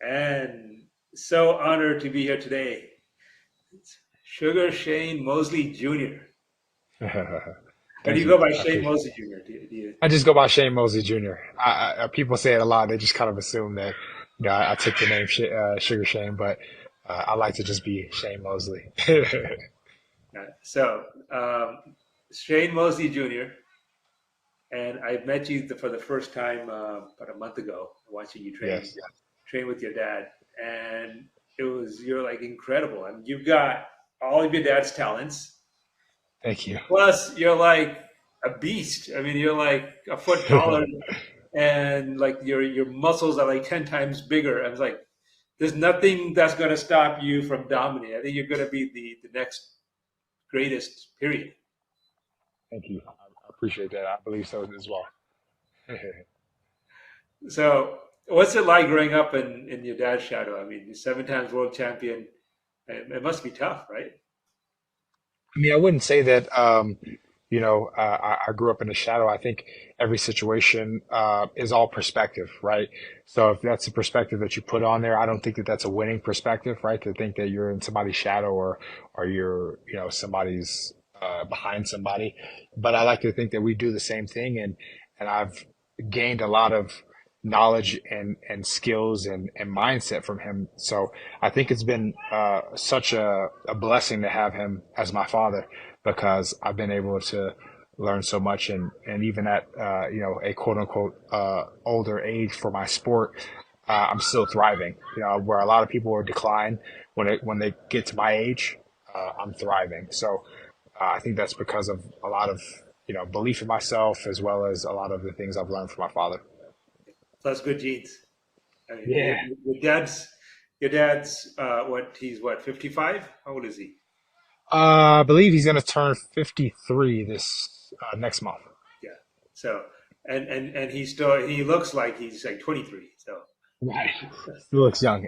And so honored to be here today. It's Sugar Shane Mosley Jr. How do Thank you you. go by I Shane appreciate Mosley Jr.? Do you, I just go by Shane Mosley Jr. People say it a lot. They just kind of assume that, I took the name Sugar Shane, but I like to just be Shane Mosley. so, Shane Mosley Jr. And I met you for the first time about a month ago, watching you train Yes. train with your dad, and you're like incredible. I mean, you've got all of your dad's talents. Thank you. Plus, you're like a beast. I mean, you're like a foot taller, and like your muscles are like 10 times bigger. I was like, there's nothing that's going to stop you from dominating. I think you're going to be the next greatest. Period. Thank you. I appreciate that. I believe so as well. So, what's it like growing up in your dad's shadow? I mean, you're 7 times world champion. It must be tough, right? I mean, I wouldn't say that, I grew up in the shadow. I think every situation is all perspective, right? So if that's the perspective that you put on there, I don't think that that's a winning perspective, right? To think that you're in somebody's shadow or you're, somebody's behind somebody. But I like to think that we do the same thing, and I've gained a lot of knowledge and skills and mindset from him. So I think it's been such a blessing to have him as my father because I've been able to learn so much and even at a quote unquote older age for my sport, I'm still thriving. Where a lot of people are decline when they get to my age, I'm thriving. So I think that's because of a lot of belief in myself as well as a lot of the things I've learned from my father. Plus, good genes. I mean, Yeah. your dad's he's 55? How old is he? I believe he's going to turn 53 this next month. Yeah. So, and he looks like he's like 23. So, Right. He looks young.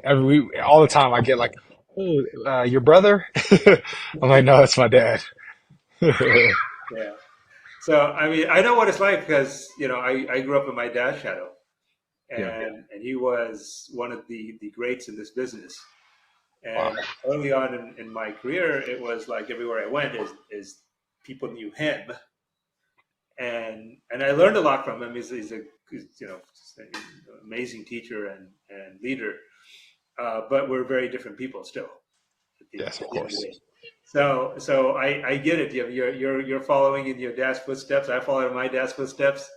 All the time I get like, oh, your brother? I'm like, no, that's my dad. yeah. So, I mean, I know what it's like because, I grew up in my dad's shadow, Yeah. and he was one of the greats in this business. Wow. And early on in my career, it was like everywhere I went is people knew him, and I learned a lot from him. He's an amazing teacher and leader, but we're very different people still Yes, of at the end of the course. day. So I get it. You're following in your dad's footsteps. I follow in my dad's footsteps,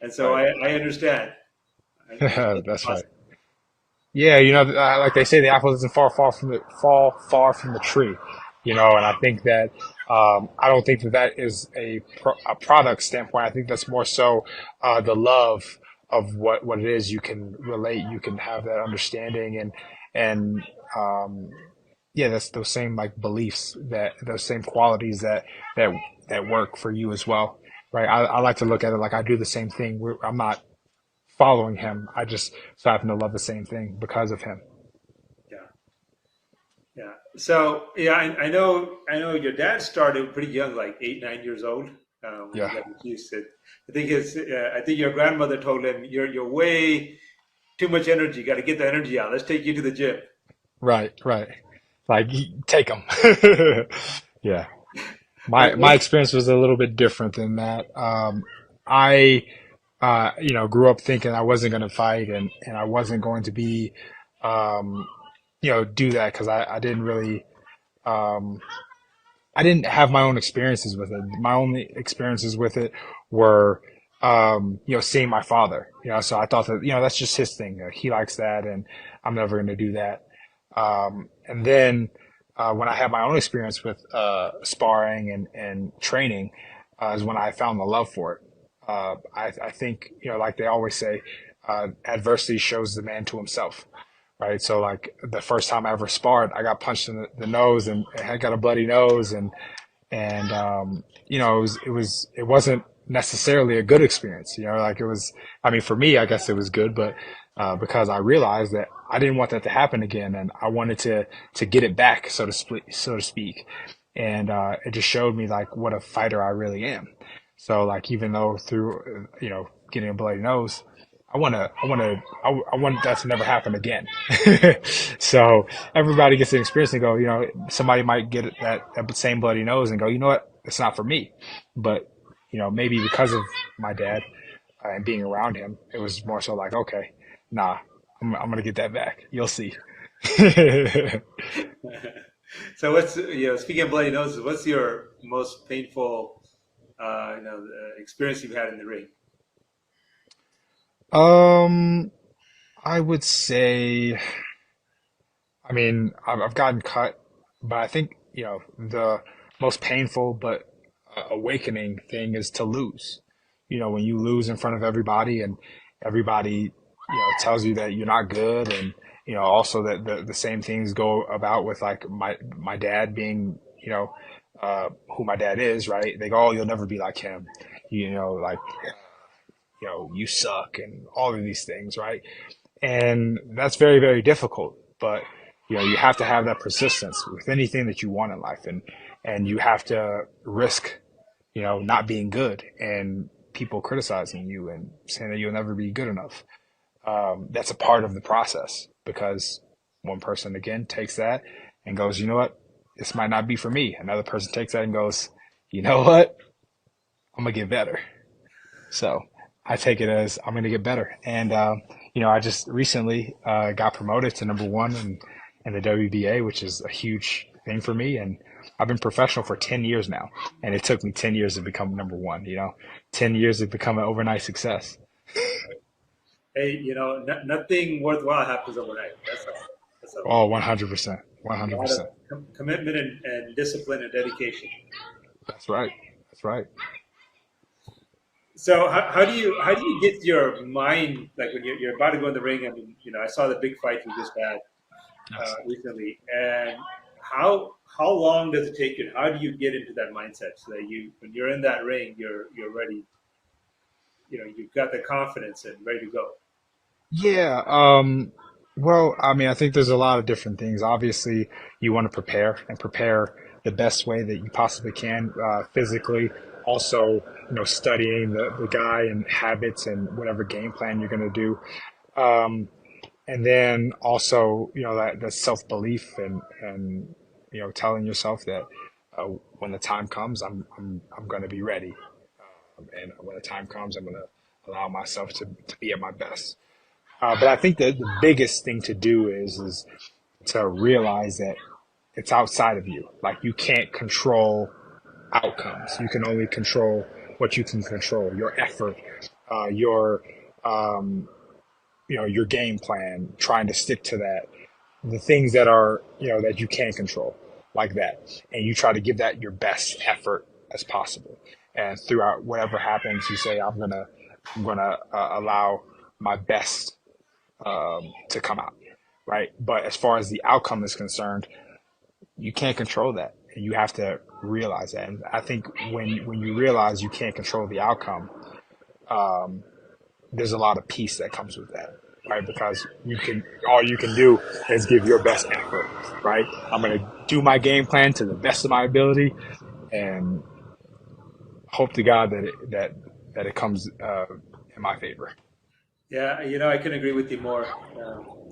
and so Right. I understand. It's That's right. awesome. Yeah, like they say, the apple doesn't fall far from the tree. And I think that I don't think that that is a product standpoint. I think that's more so the love of what it is. You can relate, you can have that understanding, and um, yeah, that's those same like beliefs that those same qualities that that work for you as well, right? I like to look at it like I do the same thing. I'm not following him. I just so happen to love the same thing because of him. Yeah, yeah. So yeah, I know your dad started pretty young, like 8, 9 years old, when he Yeah, got introduced. I think your grandmother told him, "You're way too much energy. Got to get the energy out. Let's take you to the gym." right, right. Like take him. Yeah, What, my what, experience was a little bit different than that. I grew up thinking I wasn't going to fight and I wasn't going to be um, do that because I didn't really um, I didn't have my own experiences with it. My only experiences with it were, seeing my father. So I thought that, that's just his thing. He likes that, and I'm never going to do that. And then when I had my own experience with sparring and training, is when I found the love for it. I think, like they always say, adversity shows the man to himself, right? So like the first time I ever sparred, I got punched in the nose and I got a bloody nose and it wasn't necessarily a good experience, like it was, I mean, for me, I guess it was good, but because I realized that I didn't want that to happen again and I wanted to get it back, so to speak. And it just showed me like what a fighter I really am. So like even though through getting a bloody nose, I want that to never happen again. So everybody gets an experience and go, somebody might get that same bloody nose and go, you know what, it's not for me. But, maybe because of my dad and being around him, it was more so like, okay, nah, I'm going to get that back. You'll see. So what's speaking of bloody noses, what's your most painful experience you've had in the ring? Um, I would say, I mean, I've gotten cut, but I think, the most painful but awakening thing is to lose. When you lose in front of everybody and everybody, tells you that you're not good, and, also that the same things go about with like my dad being, who my dad is, right? They go, oh, you'll never be like him. Like, you suck and all of these things, right? And that's very, very difficult. But you have to have that persistence with anything that you want in life, and you have to risk, not being good and people criticizing you and saying that you'll never be good enough. That's a part of the process, because one person again takes that and goes, you know what, this might not be for me. Another person takes that and goes, you know what, I'm gonna get better. So I take it as I'm going to get better. And, I just recently got promoted to number one in the WBA, which is a huge thing for me. And I've been professional for 10 years now. And it took me 10 years to become number one, 10 years to become an overnight success. Hey, nothing worthwhile happens overnight. That's a Oh, 100%. lot of 100%. commitment and discipline and dedication. That's right. That's right. So how do you get your mind, like when you're about to go in the ring? I mean, I saw the big fight you just had Yes. recently, and how long does it take you? How do you get into that mindset so that when you're in that ring, you're ready? You've got the confidence and ready to go. Yeah, well, I mean, I think there's a lot of different things. Obviously, you want to prepare and prepare the best way that you possibly can, physically. Also, studying the guy and habits and whatever game plan you're going to do. Um, and then also, that self-belief and, telling yourself that when the time comes, I'm going to be ready. And when the time comes, I'm going to allow myself to be at my best. But I think that the biggest thing to do is to realize that it's outside of you. Like, you can't control outcomes. You can only control what you can control. Your effort, your um, your game plan, trying to stick to that. The things that are that you can control, like that, and you try to give that your best effort as possible. And throughout whatever happens, you say, I'm gonna allow my best to come out, right? But as far as the outcome is concerned, you can't control that. And you have to realize that. And I think when you realize you can't control the outcome, there's a lot of peace that comes with that, right? Because all you can do is give your best effort, right? I'm gonna do my game plan to the best of my ability, and hope to God that it comes in my favor. Yeah, I can agree with you more.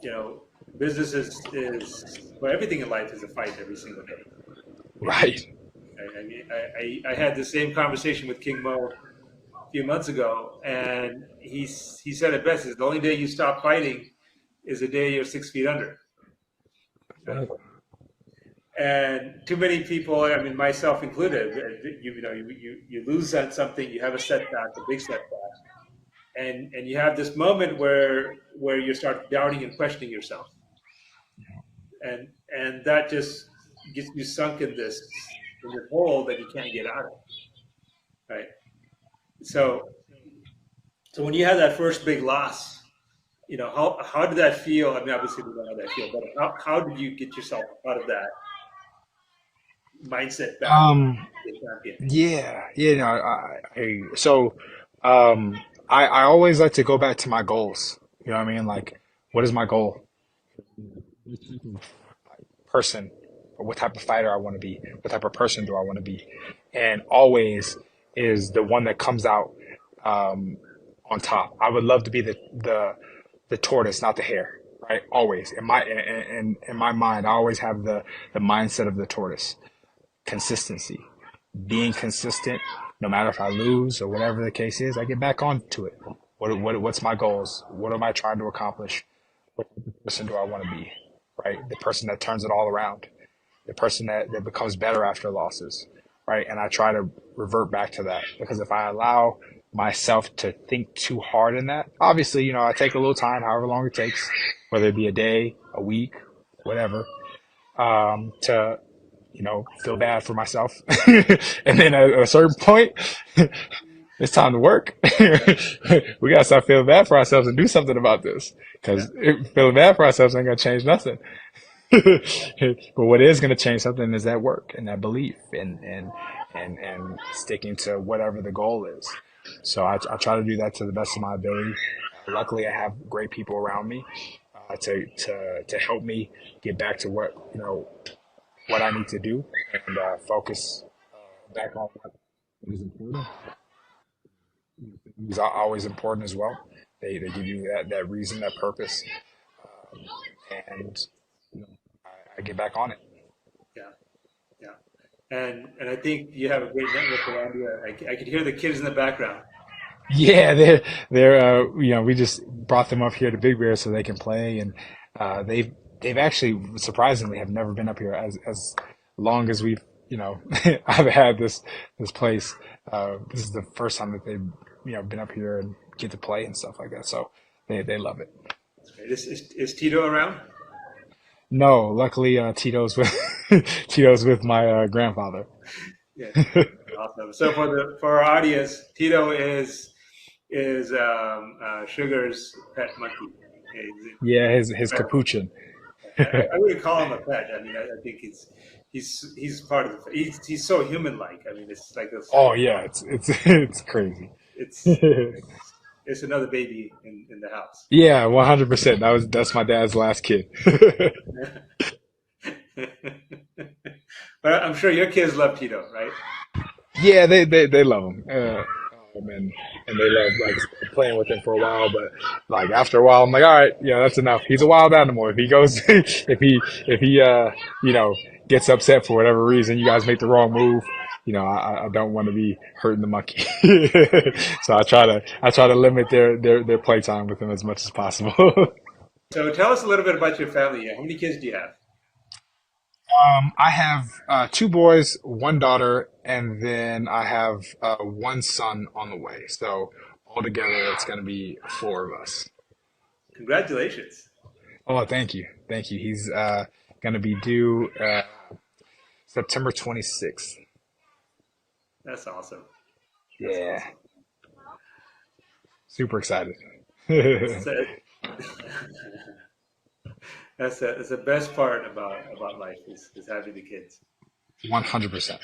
You know, business is well, everything in life is a fight every single day. You know, Right. I had the same conversation with King Mo a few months ago, and he said it best: is the only day you stop fighting is the day you're 6 feet under. Right? And too many people, I mean, myself included, you lose on something, you have a setback, a big setback, and you have this moment where you start doubting and questioning yourself, and that just gets you sunk in this hole that you can't get out of, right? So so when you had that first big loss, how did that feel? I mean, obviously we know how that feel, but how did you get yourself out of that mindset back Um, to the champion? yeah, yeah, no, so, um, I always like to go back to my goals. You know what I mean? Like, what is my goal? What type of person, or what type of fighter I want to be? What type of person do I want to be? And always is the one that comes out, um, on top. I would love to be the tortoise, not the hare, right? Always in my mind, I always have the mindset of the tortoise. Consistency, being consistent, no matter if I lose or whatever the case is, I get back onto it. What's my goals? What am I trying to accomplish? What type of person do I want to be? Right? The person that turns it all around, the person that becomes better after losses, right? And I try to revert back to that because if I allow myself to think too hard in that, obviously, I take a little time, however long it takes, whether it be a day, a week, whatever, to feel bad for myself. And then at a certain point, it's time to work. We gotta start feeling bad for ourselves and do something about this. Yeah. Because feeling bad for ourselves ain't gonna change nothing. But what is gonna change something is that work and that belief and sticking to whatever the goal is. So I try to do that to the best of my ability. Luckily, I have great people around me to help me get back to what I need to do and focus back on what is important. Is always important as well. They give you that reason, that purpose, and you know, I get back on it. Yeah. Yeah. And I think you have a great network around you. I could hear the kids in the background. Yeah, they're we just brought them up here to Big Bear so they can play, and they've actually surprisingly have never been up here as long as we've I've had this place. This is the first time that they've been up here and get to play and stuff like that. So they love it. That's great. Is Tito around? No, luckily Tito's with Tito's with my grandfather. Yeah. Awesome. So for our audience, Tito is Sugar's pet monkey. Yeah, his capuchin. I wouldn't call him a pet. I mean, I think he's part of the. He's so human-like. I mean, it's like this. Oh yeah, it's it's crazy. It's it's another baby in the house. Yeah, 100%. That's my dad's last kid. But I'm sure your kids love Tito, right? Yeah, they love him, and they love like playing with him for a while. But like after a while, I'm like, all right, yeah, that's enough. He's a wild animal. If he goes, if he gets upset for whatever reason, you guys make the wrong move. I don't want to be hurting the monkey, so I try to limit their playtime with him as much as possible. So tell us a little bit about your family. How many kids do you have? I have two boys, one daughter, and then I have one son on the way. So altogether, it's going to be four of us. Congratulations. Oh, thank you, thank you. He's going to be due September 26th. That's awesome. That's Yeah, awesome. super excited. So, that's the best part about life is having the kids. 100%.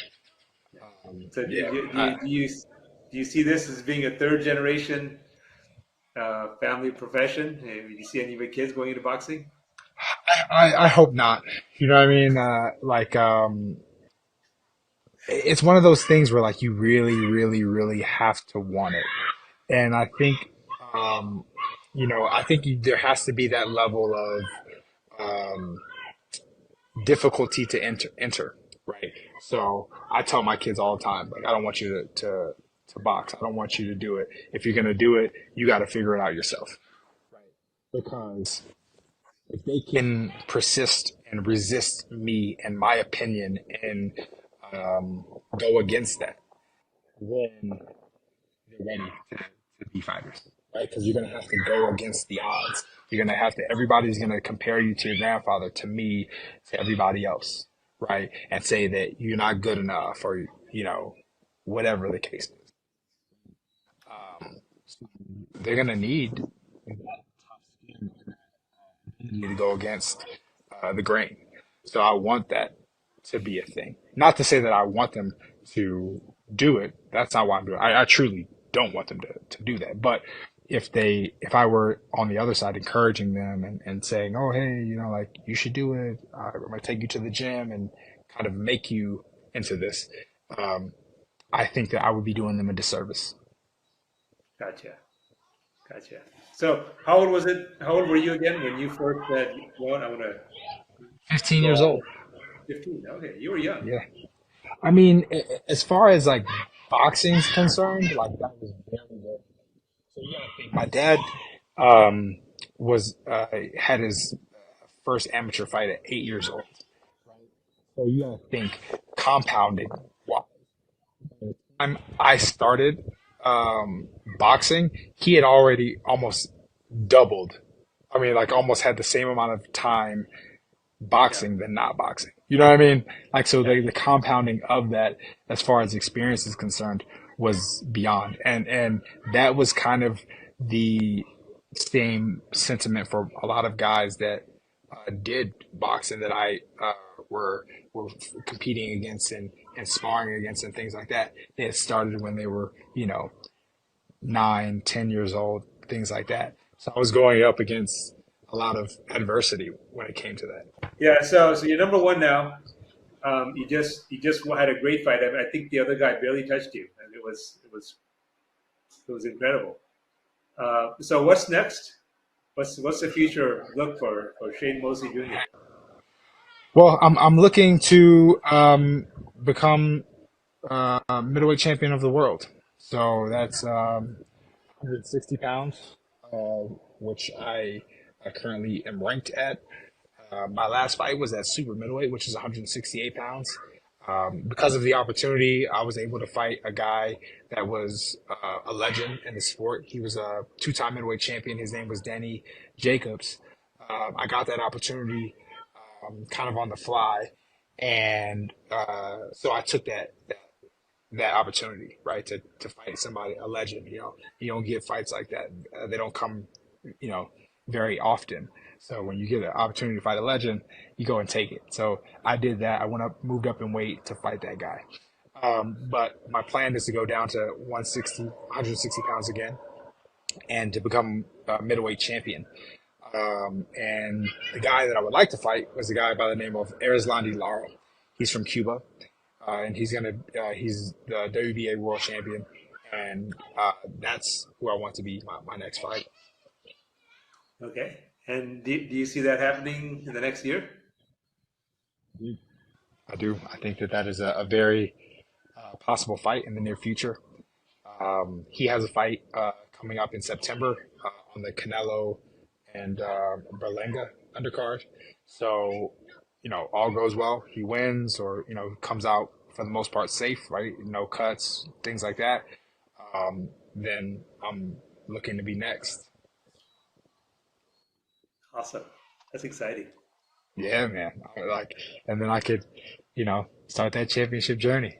So Yeah, do you see this as being a third generation family profession? Do you see any of your kids going into boxing? I hope not. You know what I mean? It's one of those things where like you really, really, really have to want it. And I think, um, I think there has to be that level of um, difficulty to enter, right? So I tell my kids all the time, like, I don't want you to box. I don't want you to do it. If you're gonna do it, you got to figure it out yourself, right? Because if they can persist and resist me and my opinion and go against that, then they're ready to be fighters, right? Because you're going to have to go against the odds. You're going to have to, everybody's going to compare you to your grandfather, to me, to everybody else, right? And say that you're not good enough or, whatever the case is. They're going to need to go against the grain. So I want that to be a thing. Not to say that I want them to do it. That's not why I'm doing it. I truly don't want them to do that. But if I were on the other side encouraging them and saying, oh, hey, like you should do it. I'm going to take you to the gym and kind of make you into this. Um, I think that I would be doing them a disservice. Gotcha. Gotcha. So how old was it? How old were you again when you first said, you know what, I want to 15 go years all in? old. 15. Okay, you were young. Yeah. I mean, as far as like boxing's concerned, like that was very good. So you gotta think, my dad um, was had his first amateur fight at 8 years old. So you gotta think compounding. Wow. I started boxing, he had already almost doubled. I mean, like almost had the same amount of time Yeah. boxing than not boxing. You know what I mean? Like, so Yeah. the compounding of that, as far as experience is concerned, was beyond. And that was kind of the same sentiment for a lot of guys that did boxing that I were competing against and sparring against and things like that. They had started when they were, 9, 10 years old, things like that. So I was going up against a lot of adversity when it came to that. Yeah. So you're number one now. You just had a great fight. I think the other guy barely touched you, and it was incredible. So what's next? What's the future look for Shane Mosley Jr.? Well, I'm looking to become middleweight champion of the world. So that's 160 pounds, which I currently am ranked at. My last fight was at super middleweight, which is 168 pounds. Because of the opportunity, I was able to fight a guy that was a legend in the sport. He was a two-time middleweight champion. His name was Danny Jacobs. I got that opportunity kind of on the fly, and so I took that opportunity, right, to fight somebody, a legend. You don't get fights like that. They don't come, you know, very often. So when you get an opportunity to fight a legend, you go and take it. So I did that. I went up, moved up in weight to fight that guy. But my plan is to go down to 160 pounds again, and to become a middleweight champion. And the guy that I would like to fight was a guy by the name of Erislandy Lara. He's from Cuba, and he's the WBA world champion, and that's who I want to be my next fight. Okay. And do you see that happening in the next year? I do. I think that is a very possible fight in the near future. He has a fight coming up in September on the Canelo and Berlanga undercard. So, all goes well. He wins or, comes out for the most part safe, right? No cuts, things like that. Then I'm looking to be next. Awesome. That's exciting. Yeah, man. And then I could, start that championship journey.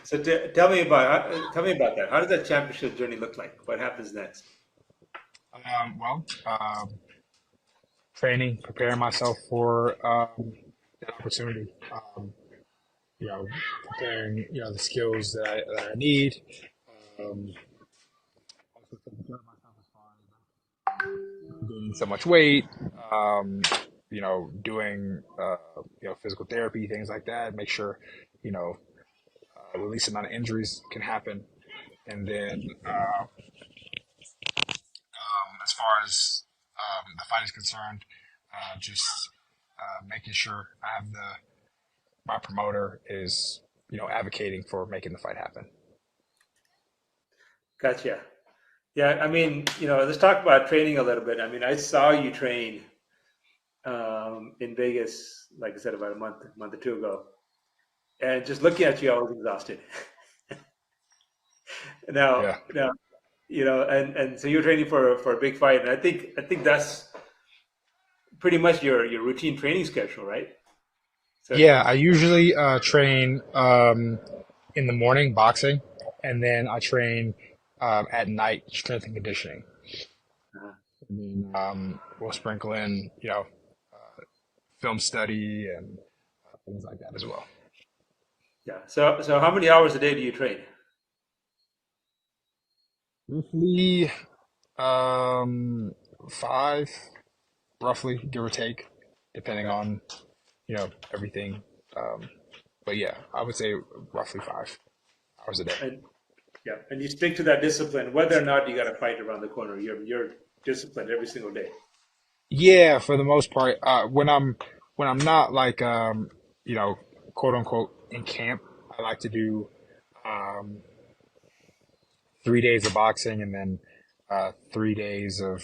So tell me about that. How does that championship journey look like? What happens next? Well, training, preparing myself for that opportunity. You know, preparing, the skills that I need. Um, also taking care of myself as far as gaining so much weight. Um, doing physical therapy, things like that. Make sure you know the least amount of injuries can happen, and then as far as the fight is concerned, just making sure I have my promoter is advocating for making the fight happen. Gotcha. Yeah, I mean, let's talk about training a little bit. I mean, I saw you train in Vegas, like I said, about a month or two ago, and just looking at you, I was exhausted. now, Yeah. now, and so you're training for a big fight, and I think that's pretty much your routine training schedule, right? So, Yeah, I usually train in the morning boxing, and then I train at night strength and conditioning. uh, And then we'll sprinkle in, film study and things like that as well. yeah. So how many hours a day do you train? Roughly um, five, roughly, give or take, depending Gotcha. on, everything. Um, but yeah, I would say roughly 5 hours a day. And Yeah, and you stick to that discipline, whether or not you got a fight around the corner. You're disciplined every single day. Yeah, for the most part, when I'm not like you know, quote unquote in camp, I like to do um 3 days of boxing and then 3 days of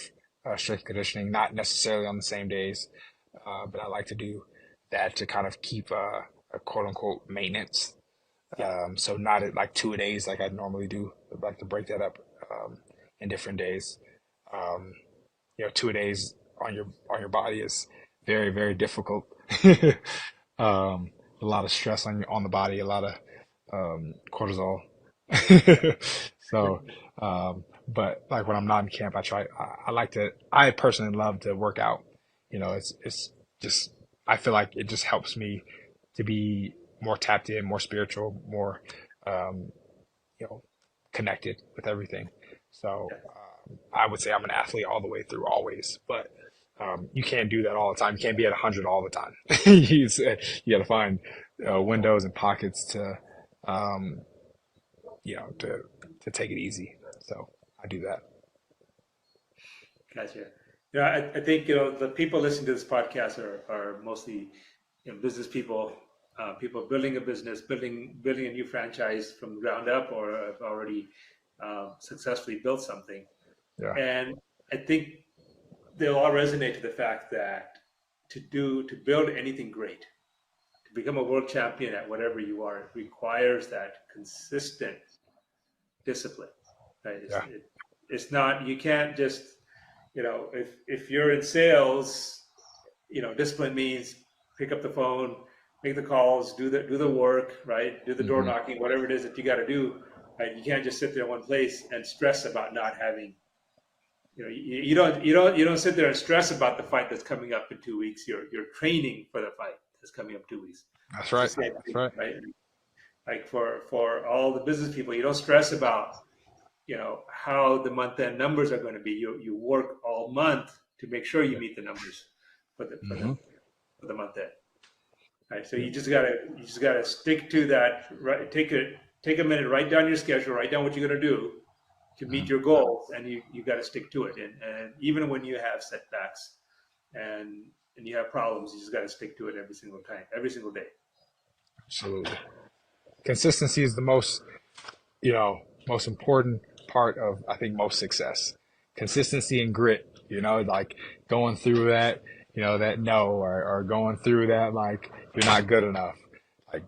strength conditioning. Not necessarily on the same days, but I like to do that to kind of keep a quote unquote maintenance. Yeah, So not at like 2 days like I normally do. I'd like to break that up in different days. Um, 2 days on your body is very very difficult. A lot of stress on the body, a lot of cortisol. So, but like when I'm not in camp, I like to, I personally love to work out. It's just, I feel like it just helps me to be more tapped in, more spiritual, more, um, you know, connected with everything. So, yeah, I would say I'm an athlete all the way through always, but you can't do that all the time. You can't be at 100 all the time. You got to find windows and pockets to, um, to take it easy. So I do that. gotcha. I think the people listening to this podcast are mostly business people, people building a business, building a new franchise from the ground up, or have already successfully built something. Yeah. And I think they'll all resonate to the fact that to build anything great, to become a world champion at whatever you are, it requires that consistent discipline. Right? Yeah. It's not, you can't just, if you're in sales, discipline means pick up the phone, make the calls, do the work, right? Do the door Hmm. knocking, whatever it is that you got to do. Right? You can't just sit there in one place and stress about not having. You don't sit there and stress about the fight that's coming up in 2 weeks. You're training for the fight that's coming up 2 weeks. That's It's the right. same That's thing, right. right? Like for all the business people, you don't stress about how the month end numbers are going to be. You work all month to make sure you meet the numbers for the for the Hmm. for the month end. Right. So Yeah. you just gotta stick to that. Right. Take a minute, write down your schedule, write down what you're going to do to meet Mhm. your goals, and you got to stick to it. And even when you have setbacks and you have problems, you just got to stick to it every single time, every single day. Absolutely. Consistency is the most important part of, I think, most success. Consistency and grit, like going through that, that no, or going through that, like you're not good enough, like,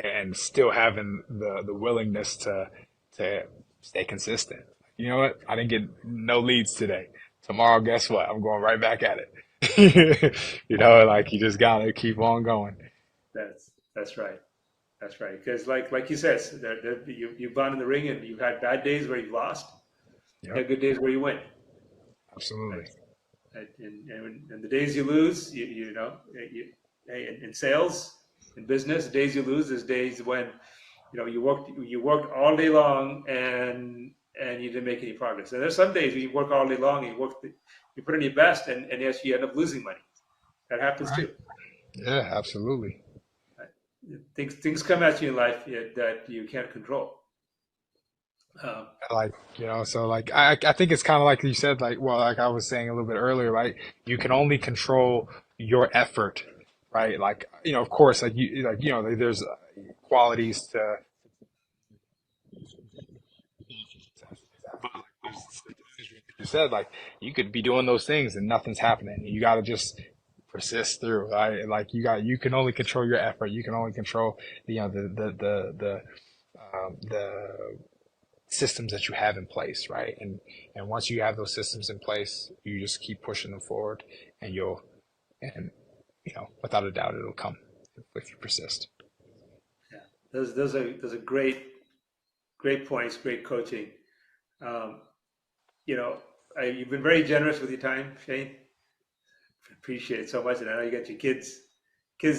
and still having the willingness to stay consistent. You know what? I didn't get no leads today. Tomorrow, guess what? I'm going right back at it. Like you just gotta keep on going. That's right. That's right. Because like you said, you've gone in the ring and you've had bad days where you've lost. You Yep, have good days where you win. Right? absolutely. And the days you lose, hey, in sales, in business, the days you lose is days when you worked all day long and you didn't make any progress. And there's some days where you work all day long and you put in your best, and yes, you end up losing money. That happens Right. too. Yeah, absolutely. Right? Things come at you in life that you can't control. Um, Like, so like I think it's kind of like you said, like, well, like I was saying a little bit earlier, right? You can only control your effort, right? Like, of course, there's qualities to, but like you said, like you could be doing those things and nothing's happening. You got to just persist through, right? Like you can only control your effort. You can only control the systems that you have in place, right? And once you have those systems in place, you just keep pushing them forward, and and without a doubt, it'll come if you persist. yeah, those are great points, great coaching. Um, you know, you've been very generous with your time, Shane. Appreciate it so much, and I know you got your kids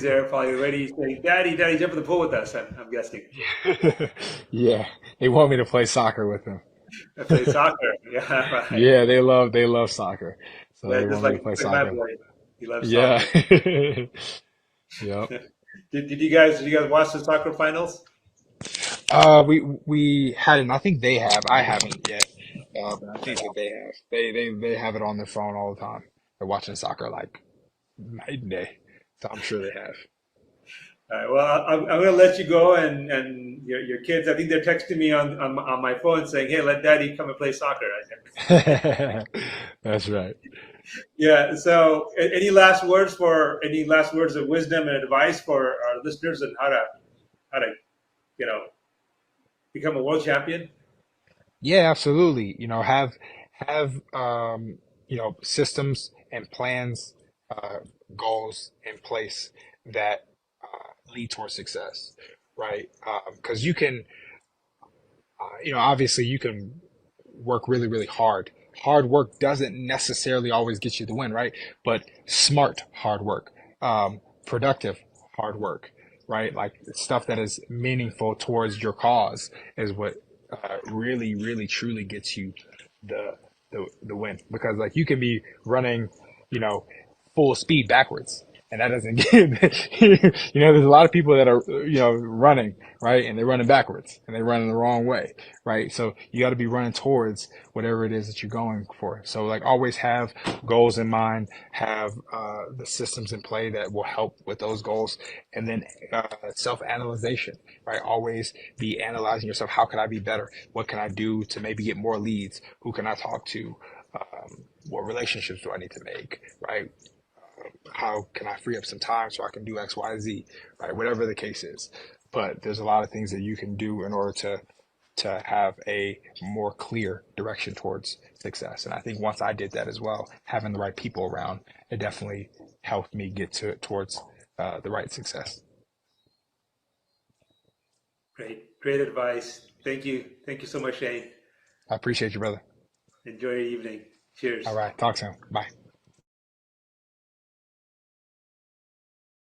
there probably ready saying, "Daddy, Daddy, jump in the pool with us." I'm guessing. Yeah, they want me to play soccer with them. I play soccer. Yeah, right. Yeah, they love soccer, so Yeah, they just want me to like play my soccer. boy, he loves Yeah, soccer. yep. Did you guys watch the soccer finals? We hadn't. I think they have. I haven't yet. But I think that they have. They have it on their phone all the time. They're watching soccer like night and day. So I'm sure they have. All right. Well, I'm going to let you go, and your kids. I think they're texting me on my phone saying, "Hey, let Daddy come and play soccer." That's right. Yeah. So, any last words of wisdom and advice for our listeners on how to you know become a world champion? Yeah, absolutely. Have systems and plans, uh, goals in place that lead towards success, right? Because you can, obviously you can work really, really hard. Hard work doesn't necessarily always get you the win, right? But smart hard work, productive hard work, right? Like stuff that is meaningful towards your cause is what really, really, truly gets you the the win. Because like you can be running, you know, full speed backwards. And that doesn't give, there's a lot of people that are, running, right? And they're running backwards and they're running the wrong way, right? So you got to be running towards whatever it is that you're going for. So like always have goals in mind, have the systems in play that will help with those goals, and then self-analyzation, right? Always be analyzing yourself. How can I be better? What can I do to maybe get more leads? Who can I talk to? What relationships do I need to make, right? How can I free up some time so I can do X, Y, Z, right? Whatever the case is. But there's a lot of things that you can do in order to have a more clear direction towards success. And I think once I did that as well, having the right people around, it definitely helped me get towards the right success. Great advice. Thank you so much, Shane. I appreciate you, brother. Enjoy your evening. All Cheers. right. Talk soon. Bye.